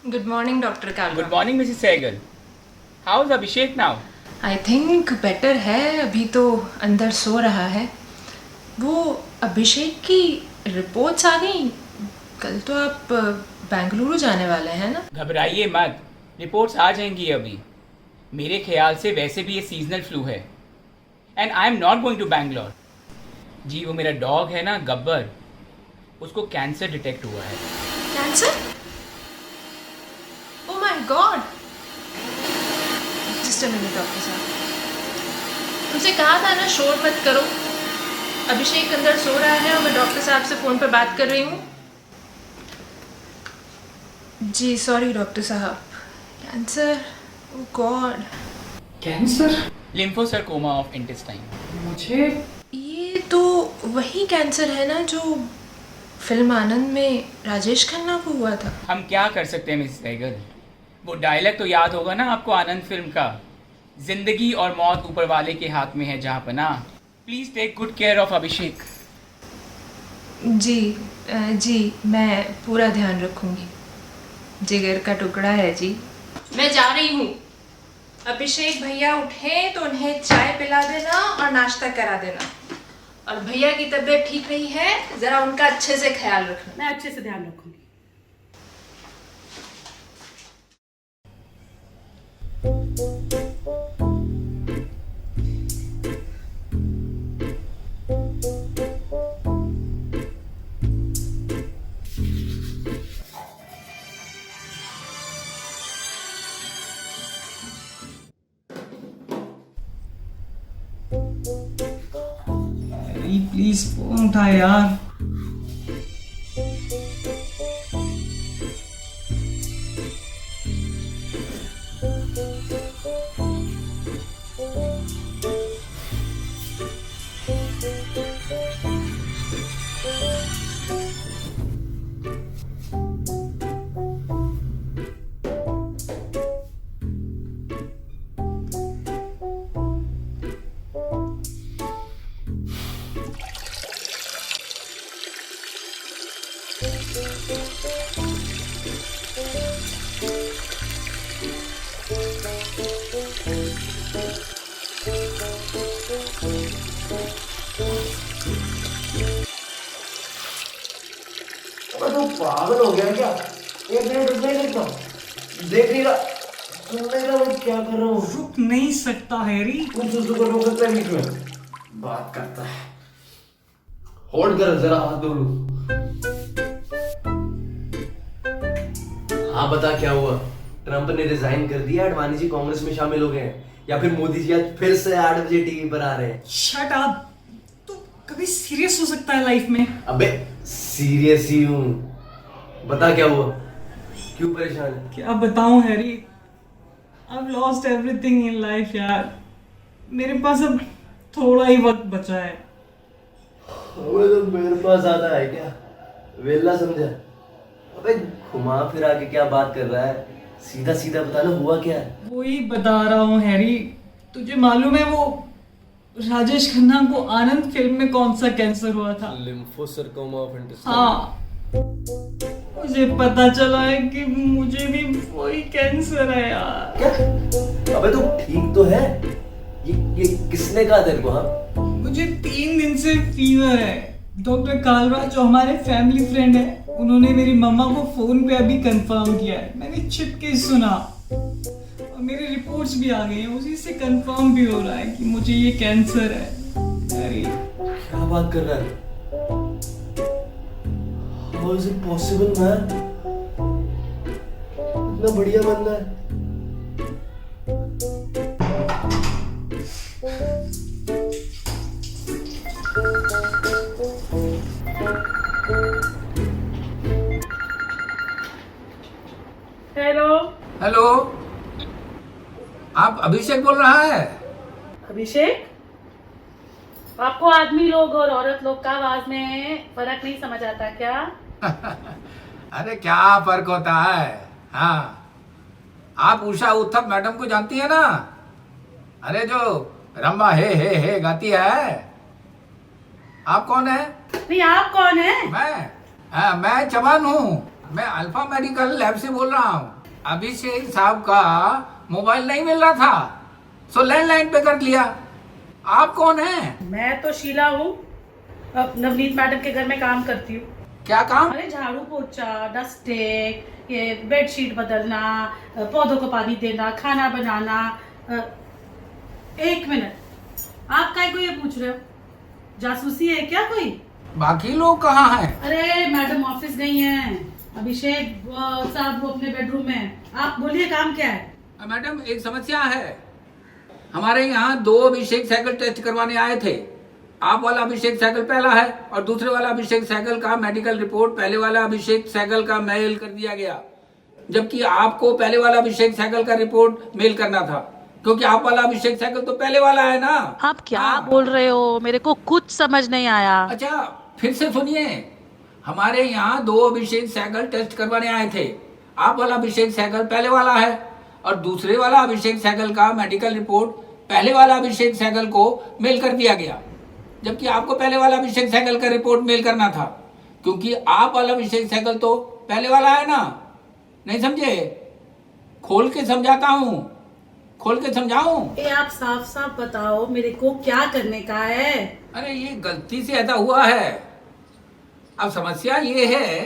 Good morning, Dr. Kalra. Good morning, Mrs. Sehgal. How's Abhishek now? I think better है, अभी तो अंदर सो रहा है। वो अभिषेक की रिपोर्ट्स आ गई। कल तो आप बेंगलुरु जाने वाले हैं ना? घबराइए मत, रिपोर्ट्स आ जाएंगी अभी। मेरे ख्याल से वैसे भी ये सीजनल फ्लू है and I am not going to Bangalore. जी वो मेरा डॉग है ना गब्बर, उसको कैंसर डिटेक्ट हुआ है। Cancer? Oh my God! Just a minute doctor साहब, तुमसे कहा था ना शोर मत करो। अभिषेक अंदर सो रहा है और मैं डॉक्टर साहब से फ़ोन पर बात कर रही हूँ। जी सॉरी डॉक्टर साहब। Cancer? Oh God! Cancer? Lymphosarcoma of intestine. मुझे ये तो वही कैंसर है ना जो फिल्म आनंद में राजेश खन्ना को हुआ था। हम क्या कर सकते हैं मिस सहगल? वो डायलॉग तो याद होगा ना आपको आनंद फिल्म का, जिंदगी और मौत ऊपर वाले के हाथ में है जहाँ पनाह। Please take good care of Abhishek. जी मैं पूरा ध्यान रखूंगी। जिगर का टुकड़ा है जी। मैं जा रही हूँ। अभिषेक भैया उठे तो उन्हें चाय पिला देना और नाश्ता करा देना। और भैया की तबीयत ठीक नहीं है, जरा उनका अच्छे से ख्याल रखना। मैं अच्छे से ध्यान रखूंगी। प्लीज फोन उठा यार। तो पागल हो गया क्या? एक मिनट रुक नहीं सकता? देख नहीं रहा, सुन नहीं रहा मैं क्या कर रहा हूँ? रुक नहीं सकता हैरी। कुछ उसको रोक सकता है बीच में? बात करता है। होल्ड कर, जरा हाथ धो लूं। हाँ बता क्या हुआ? ट्रम्प ने रिजाइन कर दिया, अडवाणी जी कांग्रेस में शामिल हो गए हैं, या फिर मोदी जी आज फिर से 8 बजे टीवी पर आ रहे हैं? Shut up. तू कभी सीरियस हो सकता है लाइफ में? अबे सीरियस ही हूँ। बता क्या हुआ? क्यों परेशान है? क्या बताऊं Harry, I've lost everything in life यार। मेरे पास अब थोड़ा ही वक्त बचा है। वो तो मेरे पास आता है क्या? वेला समझा? अबे घुमा फिरा के क्या बात कर रहा है? सीधा सीधा बता ना, हुआ क्या है? वही बता रहा हूँ हैरी। तुझे मालूम है वो राजेश खन्ना को आनंद फिल्म में कौन सा कैंसर हुआ था? लिम्फोसरकोमा ऑफ इंटेस्टाइन। हाँ, मुझे पता चला है कि मुझे भी वही कैंसर है यार। क्या? अबे तू ठीक तो है? ये किसने कहा तेरे को? हाँ मुझे 3 दिन से फीवर है। डॉक्टर कालरा जो हमारे फैमिली फ्रेंड है, उन्होंने मेरी मम्मा को फोन पे अभी कंफर्म किया है। मैंने छिप के सुना और मेरी रिपोर्ट्स भी आ गई हैं, उसी से कंफर्म भी हो रहा है कि मुझे ये कैंसर है। अरे क्या बात कर रहा है? How is it possible man? इतना बढ़िया बंदा है। हेलो। हेलो, आप अभिषेक बोल रहा है? अभिषेक, आपको आदमी लोग और औरत लोग का आवाज में फर्क नहीं समझ आता क्या? अरे क्या फर्क होता है? हाँ, आप उषा उत्थप मैडम को जानती है ना? अरे जो रंबा हे गाती है। आप कौन है? नहीं, आप कौन है? मैं चमन हूँ। मैं अल्फा मेडिकल लैब से बोल रहा हूँ। अभिषेक साहब का मोबाइल नहीं मिल रहा था, सो लैंडलाइन पे कर लिया। आप कौन हैं? मैं तो शीला हूँ, अब नवनीत मैडम के घर में काम करती हूँ। क्या काम? अरे झाड़ू पोछा, डस्टिंग, ये बेडशीट बदलना, पौधों को पानी देना, खाना बनाना। एक मिनट, आप काय को ये पूछ रहे हो? जासूसी है क्या कोई? बाकी लोग कहाँ हैं? अरे मैडम ऑफिस गई हैं, अभिषेक साहब वो अपने बेडरूम में हैं। आप बोलिए काम क्या है? मैडम एक समस्या है। हमारे यहाँ 2 अभिषेक साइकिल टेस्ट करवाने आए थे। आप वाला अभिषेक साइकिल पहला है और दूसरे वाला अभिषेक साइकिल का मेडिकल रिपोर्ट पहले वाला अभिषेक साइकिल का मेल कर दिया गया, जबकि आपको पहले वाला अभिषेक साइकिल का रिपोर्ट मेल करना था, क्योंकि आप वाला अभिषेक साइकिल तो पहले वाला है ना। आप क्या बोल रहे हो? मेरे को कुछ समझ नहीं आया। अच्छा फिर से सुनिए, हमारे यहाँ 2 अभिषेक साइकिल टेस्ट करवाने आए थे। आप वाला अभिषेक साइकिल पहले वाला है और दूसरे वाला अभिषेक साइकिल का मेडिकल रिपोर्ट पहले वाला अभिषेक साइकिल को मेल कर दिया गया, जबकि आपको पहले वाला अभिषेक साइकिल का रिपोर्ट मेल करना था, क्योंकि आप वाला अभिषेक साइकिल तो पहले वाला है ना। नहीं समझे? खोल के समझाता हूँ, खोल के समझाऊं? ये आप साफ साफ बताओ मेरे को क्या करने का है? अरे ये गलती से ऐसा हुआ है। अब समस्या ये है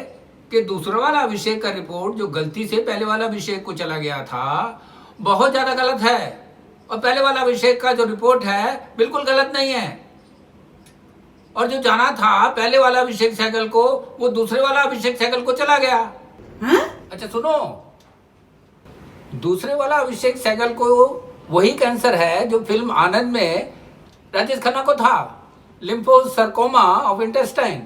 कि दूसरा वाला अभिषेक का रिपोर्ट जो गलती से पहले वाला अभिषेक को चला गया था बहुत ज्यादा गलत है, और पहले वाला अभिषेक का जो रिपोर्ट है बिल्कुल गलत नहीं है। और जो जाना था पहले वाला अभिषेक साइकिल को वो दूसरे वाला अभिषेक साइकिल को चला गया। हाँ? अच्छा सुनो, दूसरे वाला अभिषेक साइकिल को वही कैंसर है जो फिल्म आनंद में राजेश खन्ना को था, लिम्फोसर्कोमा ऑफ इंटेस्टाइन।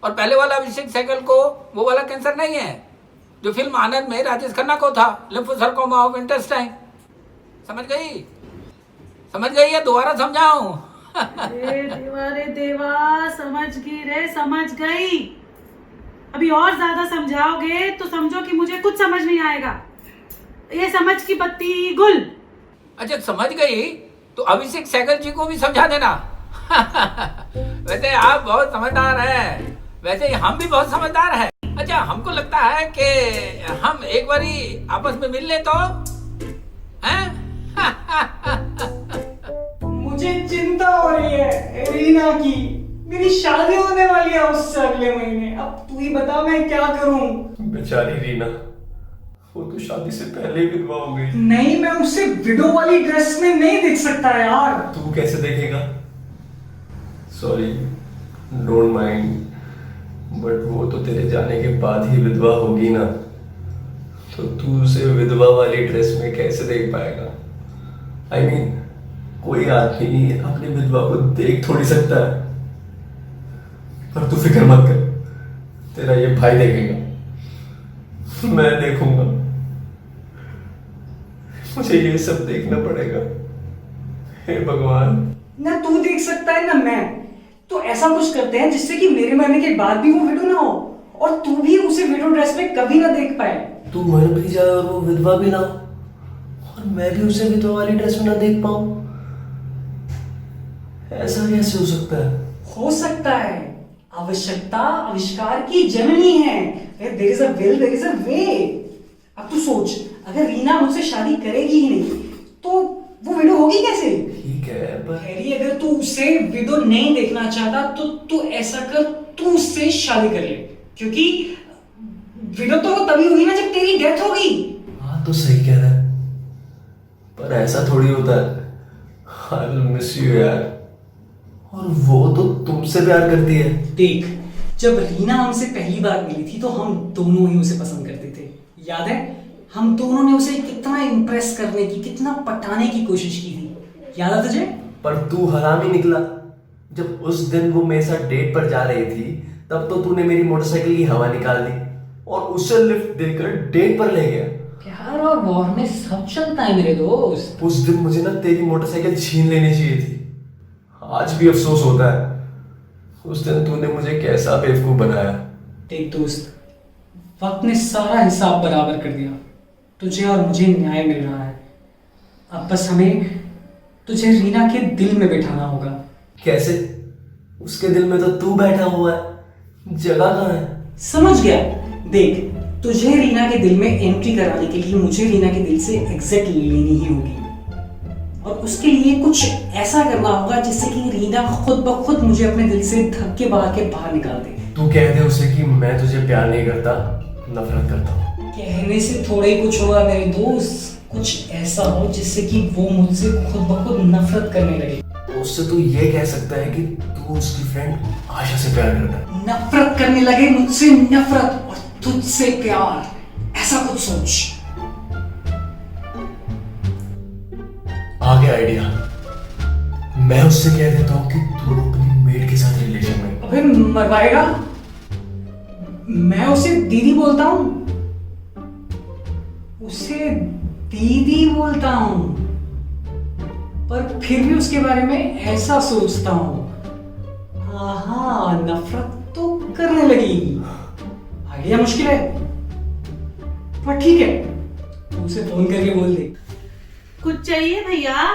और पहले वाला अभिषेक साइकिल को वो वाला कैंसर नहीं है जो फिल्म आनंद में राजेश खन्ना को था, लिम्फोसर्कोमा ऑफ इंटेस्टाइन। समझ गई? समझ गई या दोबारा समझाऊं? रे देवा, समझ गई रे, समझ गई। अभी और ज्यादा समझाओगे तो समझो कि मुझे कुछ समझ नहीं आएगा। ये समझ की बत्ती गुल। अच्छा समझ गई तो अभिषेक साइकिल जी को भी समझा देना। वैसे आप बहुत समझदार हैं, वैसे हम भी बहुत समझदार हैं। अच्छा हमको लगता है कि हम एक बारी आपस में मिल ले तो हैं? मुझे चिंता हो रही है रीना की। मेरी शादी होने वाली है उससे अगले महीने। अब तू ही बता मैं क्या करूं? बेचारी रीना, वो तो शादी से पहले ही विधवा हो गई। नहीं, मैं उसे विडो वाली ड्रेस में नहीं देख सकता यार। तू कैसे देखेगा? सॉरी, डोंट माइंड, बट वो तो तेरे जाने के बाद ही विधवा होगी ना, तो तू उसे विधवा वाली ड्रेस में कैसे देख पाएगा? I mean, कोई आदमी अपनी विधवा को देख थोड़ी सकता है। पर तू फिक्र मत कर, तेरा ये भाई देखेगा, मैं देखूंगा। मुझे ये सब देखना पड़ेगा। हे भगवान। ना तू देख सकता है ना मैं। तो ऐसा कुछ करते हैं जिससे कि मेरे मरने के बाद भी वो विडो ना हो और तू भी उसे विडो ड्रेस में कभी ना देख पाए। तू मर भी जाए और वो विधवा भी ना हो और मैं भी उसे विधवा वाली ड्रेस में ना देख पाऊं, ऐसा कैसे हो सकता है? हो सकता है। आवश्यकता आविष्कार की जननी है। There is a will, there is a way. अब तू सोच, अगर रीना मुझसे शादी करेगी ही नहीं तो वो विडो होगी कैसे? ठीक है पर हैरी, अगर तू उसे विडो नहीं देखना चाहता तो तू ऐसा कर, तू उससे शादी कर ले, क्योंकि विडो तो वो तभी होगी ना जब तेरी डेथ होगी। हाँ तो सही कह रहा है, पर ऐसा थोड़ी होता है। आई विल मिस यू यार, और वो तो तुमसे प्यार करती है। देख, जब रीना हमसे पहली बार मिली थी तो हम दोनों ही उसे पसंद करते थे। याद है हम दोनों ने उसे कितना इम्प्रेस करने की, कितना पटाने की कोशिश की थी। याद है तुझे? पर तू हरामी निकला। जब उस दिन वो मेरे साथ डेट पर जा रही थी तब तो तूने मेरी मोटरसाइकिल की हवा निकाल दी और उसे लिफ्ट देकर डेट पर ले गया। प्यार और वॉर में सब चलता है मेरे दोस्त। उस दिन मुझे ना तेरी मोटरसाइकिल छीन लेनी चाहिए थी। आज भी अफसोस होता है, उस दिन तूने मुझे कैसा बेवकूफ बनाया। देख दोस्त, वक्त ने सारा हिसाब बराबर कर दिया। तुझे और मुझे न्याय मिल रहा है। अब बस हमें तुझे रीना के दिल में बैठाना होगा। कैसे? उसके दिल में तो तू बैठा हुआ है, जगह कहाँ है? समझ गया। देख, तुझे रीना के दिल में एंट्री कराने के लिए मुझे रीना के दिल से एग्जिट लेनी ही होगी, और उसके लिए कुछ ऐसा करना होगा जिससे कि रीना खुद ब खुद मुझे अपने दिल से धक्के मार के बाहर निकाल दे। तू कह दे उसे कि मैं तुझे प्यार नहीं करता, नफरत करता हूँ। कहने से थोड़ा ही कुछ होगा मेरे दोस्त, कुछ ऐसा हो जिससे कि वो मुझसे खुद ब खुद नफरत करने लगे। उससे तू ये कह सकता है कि तू उसकी फ्रेंड आशा से प्यार करता है। नफरत करने लगे मुझसे, नफरत और तुझसे प्यार, ऐसा कुछ सोच। आ गया आइडिया। मैं उससे कह देता हूँ कि तू अपनी मेड के साथ रिलेशन में। अबे मरवाएगा? मैं उसे दीदी बोलता हूँ, उसे दीदी बोलता हूँ, पर फिर भी उसके बारे में ऐसा सोचता हूँ। हाँ, नफरत तो करने लगेगी। आइडिया मुश्किल है, पर ठीक है, तू उसे फोन करके बोल दे। कुछ चाहिए भैया?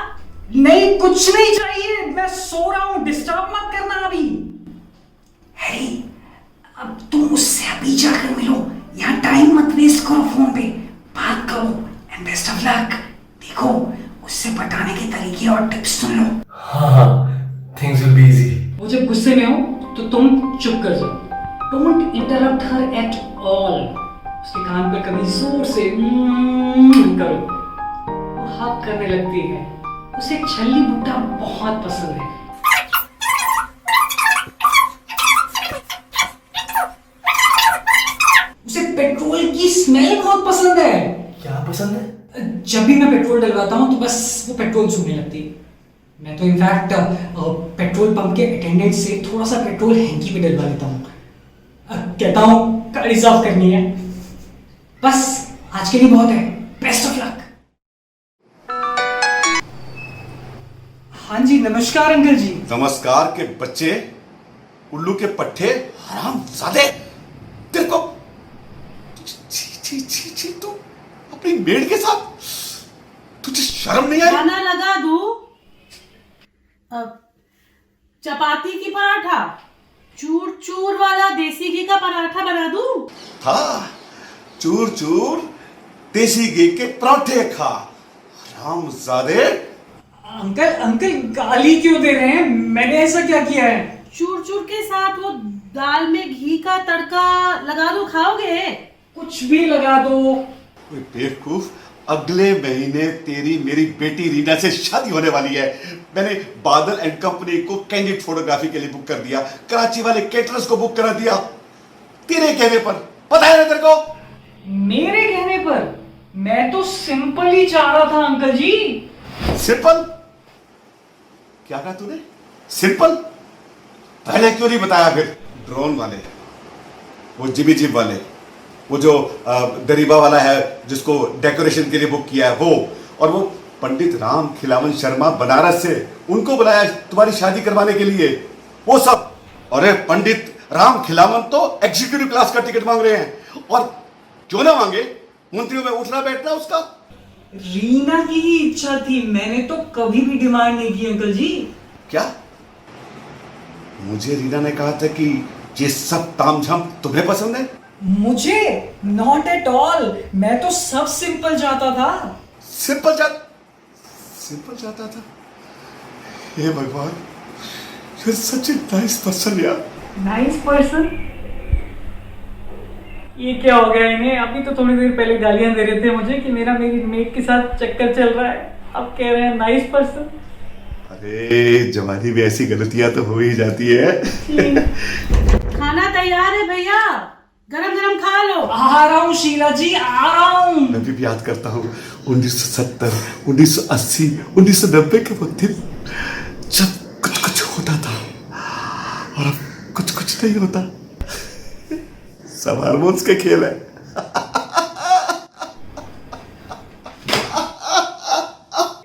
नहीं, कुछ नहीं चाहिए, मैं सो रहा हूँ, डिस्टर्ब मत करना अभी। हैरी, अब तुम उससे अभी जाकर मिलो, यहाँ टाइम मत वेस्ट करो, फोन पे बात करो, एंड बेस्ट ऑफ लक। देखो, उससे पटाने के तरीके और टिप्स सुन लो। हाँ, थिंग्स विल बी इजी। वो जब गुस्से में हो तो तुम चुप कर जाओ, don't interrupt her at all. उसके कान पर कभी जोर से करो, वो हक करने लगती है। उसे छल्ली बूटा बहुत पसंद है। उसे पेट्रोल की स्मेल बहुत पसंद है। क्या पसंद है? जब भी मैं पेट्रोल डलवाता हूँ तो बस वो पेट्रोल सूंघने लगती है। मैं तो इनफैक्ट पेट्रोल पंप के अटेंडेंट से थोड़ा सा पेट्रोल हैंकी पे डलवा लेता हूँ। कहता हूँ गाड़ी साफ करनी है। बस आज के लिए बहुत है, बेस्ट ऑफ लक। हाँ जी, नमस्कार अंकल जी। नमस्कार के बच्चे, उल्लू के पट्टे, हरामजादे, तेरे को छी छी छी छी, तू अपनी मेड के साथ, तुझे शर्म नहीं आई? खाना लगा दूं? चपाती की पराठा, चूर चूर वाला देसी घी का पराठा बना दूं? हाँ, चूर चूर देसी घी के पराठे खा, हरामजादे। अंकल गाली क्यों दे रहे हैं? मैंने ऐसा क्या किया है? चूर चूर के साथ वो दाल में घी का तड़का लगा दूं, खाओगे? कुछ भी लगा दो। ओए बेवकूफ, अगले महीने तेरी मेरी बेटी रीना से शादी होने वाली है। मैंने बादल एंड कंपनी को कैंडिड फोटोग्राफी के लिए बुक कर दिया, कराची वाले केटरर्स को बुक करा दिया, तेरे कहने पर। पता है ना तेरे को? मेरे कहने पर? मैं तो सिंपल ही चाह रहा था अंकल जी। सिंपल? क्या कहा तूने? सिंपल? पहले क्यों नहीं बताया फिर? ड्रोन वाले, वो जिमी जिम वाले, वो जो गरीबा वाला है जिसको डेकोरेशन के लिए बुक किया है वो, और वो पंडित राम खिलावन शर्मा बनारस से, उनको बुलाया तुम्हारी शादी करवाने के लिए, वो सब। अरे पंडित राम खिलावन तो एग्जीक्यूटिव क्लास का टिकट मांग रहे हैं, और क्यों ना मांगे, मंत्रियों में उठना बैठना उसका। रीना की ही इच्छा थी, मैंने तो कभी भी डिमांड नहीं की अंकल जी। क्या? मुझे रीना ने कहा था कि ये सब तामझाम तुम्हें पसंद है? मुझे नॉट एट ऑल, मैं तो सब सिंपल चाहता था। सिंपल चाहता था? हे भगवान, you are such a nice person यार। Nice person? ये क्या हो गया इन्हें? अभी तो थोड़ी देर पहले गालियां दे रहे थे मुझे कि मेरी मेट के साथ चक्कर चल रहा है, अब कह रहे हैं नाइस पर्सन। अरे जवानी में ऐसी गलतियां तो हो ही जाती है। खाना तैयार है भैया, गरम गरम खा लो। आ रहा हूँ शीला जी, आ रहा हूँ। मैं भी याद करता हूँ 1970, 1980, 1990 के वो दिन जब कुछ कुछ होता था और अब कुछ कुछ नहीं होता। सब हार्मोन्स के खेल है।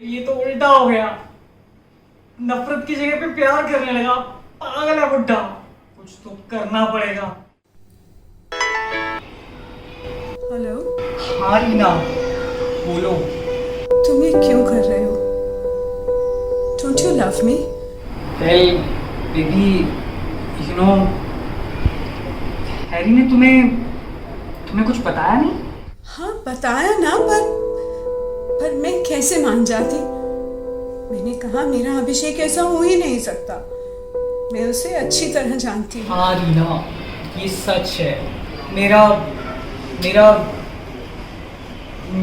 ये तो उल्टा हो गया, नफरत की जगह पे प्यार करने लगा। पागल है बुड्ढा, कुछ तो करना पड़ेगा। हेलो, हाँ रीना, बोलो। तुम ये क्यों कर रहे हो? Don't you love me? Well baby, you know Harry ने तुम्हें तुम्हें कुछ बताया नहीं? हाँ बताया ना, पर मैं कैसे मान जाती? मैंने कहा मेरा अभिषेक ऐसा हो ही नहीं सकता, मैं उसे अच्छी तरह जानती हूँ। हाँ रीना, ये सच है। मेरा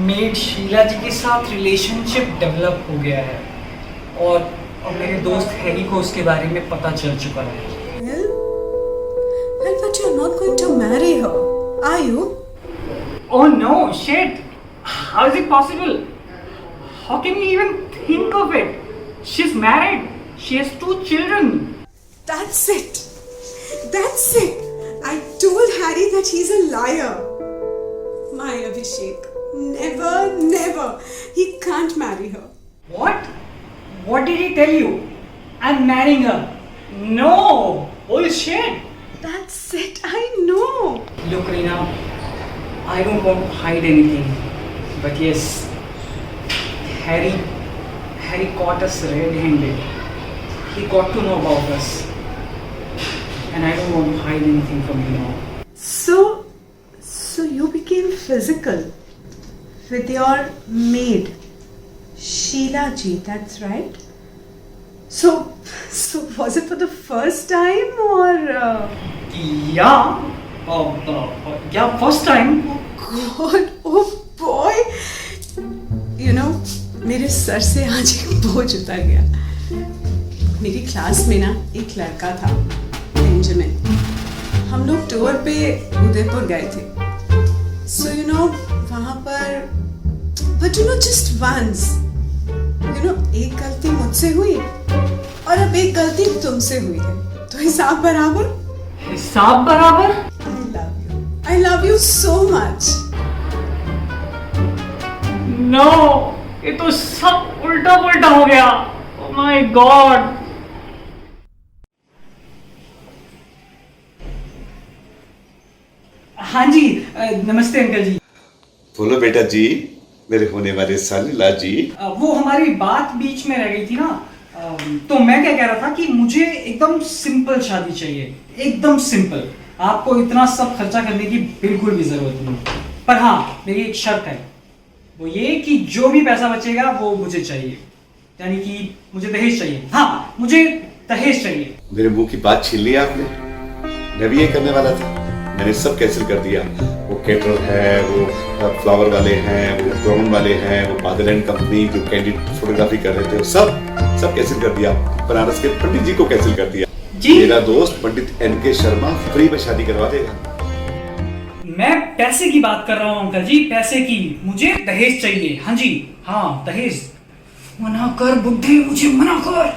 मेड शीला जी के साथ रिलेशनशिप डेवलप हो गया है और मेरे दोस्त हैरी को उसके बारे में पता चल चुका है। Well, but you're not going to marry her, are you? Oh no, shit! How is it possible? How can you even think of it? She's married. She has 2 children. That's it. That's it. I told Harry that he's a liar. My Abhishek. Never. He can't marry her. What? What did he tell you? I'm marrying her. No! Bullshit! That's it. I know. Look, Reena, I don't want to hide anything. But yes, Harry caught us red-handed. He got to know about us. And I don't want to hide anything from you now. So you became physical with your maid, Sheila ji, that's right? So was it for the first time or? Yeah. Yeah, first time. God, oh boy. You know, मेरे sir से आज एक बोझ उतर गया। मेरी class में ना एक लड़का था, बेंजामिन। हम लोग टूर पे उदयपुर गए थे। So you know, वहाँ पर, but you know, just once, you know, एक गलती मुझसे हुई और अब एक गलती तुमसे हुई है, तो हिसाब बराबर। हिसाब बराबर? I love you so much. No, ये तो सब उल्टा पुल्टा हो गया। Oh my God. हाँ जी, नमस्ते अंकल जी। बोलो बेटा जी, मेरे होने वाले सन ला जी। वो हमारी बात बीच में रह गई थी ना, तो मैं क्या कह रहा था कि मुझे एकदम सिंपल शादी चाहिए, एकदम सिंपल। आपको इतना सब खर्चा करने की बिल्कुल भी जरूरत नहीं। पर हाँ, मेरी एक शर्त है, वो ये कि जो भी पैसा बचेगा वो मुझे चाहिए, यानी कि मुझे दहेज चाहिए। हाँ, मुझे दहेज चाहिए। मेरे मुंह की बात छीन ली आपने। मैं भी ये करने वाला था, मैंने सब कैंसिल कर दिया। वो केटरर है, वो फ्लावर वाले हैं, वो ड्रोन वाले हैं, वो बादल एंड कंपनी जो कैंडिड फोटोग्राफी कर रहे थे, सब कैंसिल कर दिया। बनारस के पंडित जी को कैंसिल कर दिया जी। मेरा दोस्त पंडित एनके शर्मा फ्री में शादी करवा देगा। मैं पैसे की बात कर रहा हूँ अंकल जी, पैसे की। मुझे दहेज चाहिए। हाँ जी, हाँ दहेज। मना कर बुड्ढे, मुझे मना कर।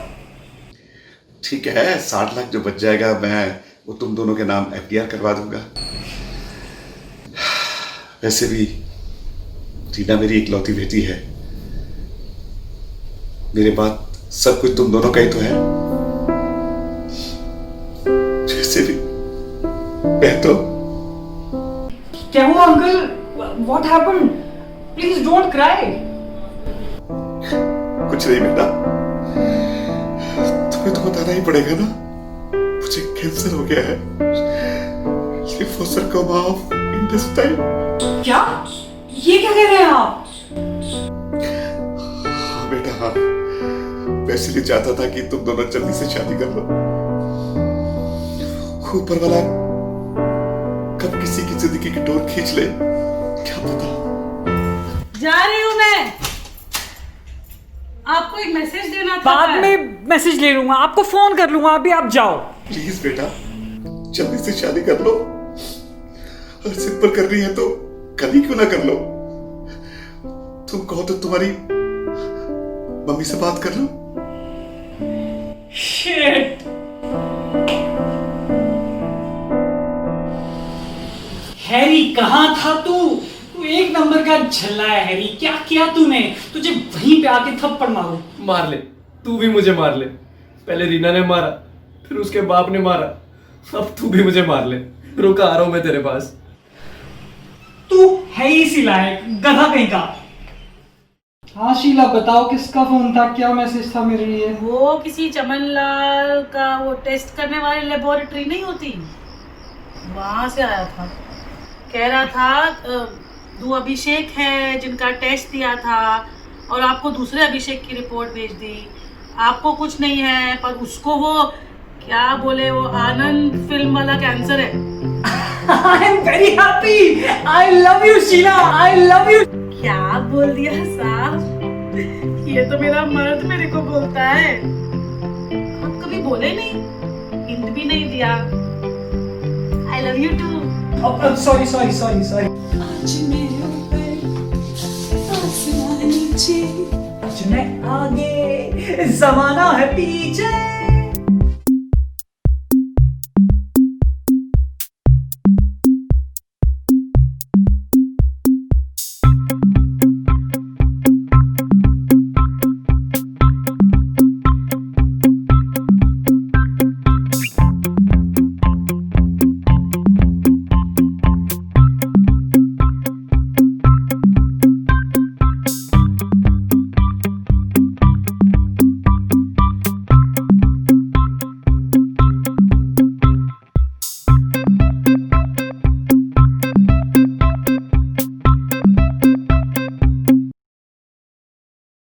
ठीक है, 60 लाख जो बच जाएगा मैं वो तुम दोनों के नाम FDR करवा दूंगा। वैसे भी टीना मेरी इकलौती बेटी है, मेरे बाद सब कुछ तुम दोनों का ही तो है। जैसे भी मैं तो। क्या हुआ uncle? What happened? Please don't cry. कुछ नहीं बेटा, तुम्हें तो बताना ही पड़ेगा ना, मुझे कैंसर हो गया है। लिपोसर्कोमा ऑफ इंटेस्टाइन। क्या? ये क्या कह रहे हैं आप? हाँ बेटा हाँ, मैं इसलिए चाहता था कि तुम दोनों जल्दी से शादी कर लो। ऊपर वाला कब किसी की जिंदगी की डोर खींच ले, क्या पता। जा रही हूँ मैं। आपको एक मैसेज देना था। बाद में मैसेज ले लूंगा, आपको फोन कर लूंगा, अभी आप जाओ। प्लीज बेटा, जल्दी से शादी कर लो। और सिंपल करनी है तो कल ही क्यों ना कर लो। तुम कहो तो तुम्हारी मम्मी से बात कर लो। Shit. हैरी कहाँ था तू? तू एक नंबर का झल्ला है हैरी। क्या किया तूने? तुझे वहीं पे आके थप्पड़ मारो। मार ले, तू भी मुझे मार ले। पहले रीना ने मारा, फिर उसके बाप ने मारा, अब तू भी मुझे मार ले। रुका, आ रहा हूं मैं तेरे पास। तू है ही इसी लायक, गधा कहीं का। हाँ शीला, बताओ किसका फोन था, क्या मैसेज था मेरे लिए? वो किसी चमनलाल का वो टेस्ट करने वाली लेबोरेटरी नहीं होती, वहां से आया था। कह रहा था 2 अभिषेक है जिनका टेस्ट दिया था और आपको दूसरे अभिषेक की रिपोर्ट भेज दी। आपको कुछ नहीं है पर उसको वो क्या बोले वो आनंद फिल्म वाला कैंसर है। I am very happy. I love you, Sheila. I love you. क्या बोल दिया साहब? ये तो मेरा मर्द मेरे को बोलता है। आप कभी बोले नहीं, हिंट भी नहीं दिया। I love you too. Oh, sorry. आज मेरे ऊपर आसमान नीचे, आज मैं आगे, जमाना है पीछे।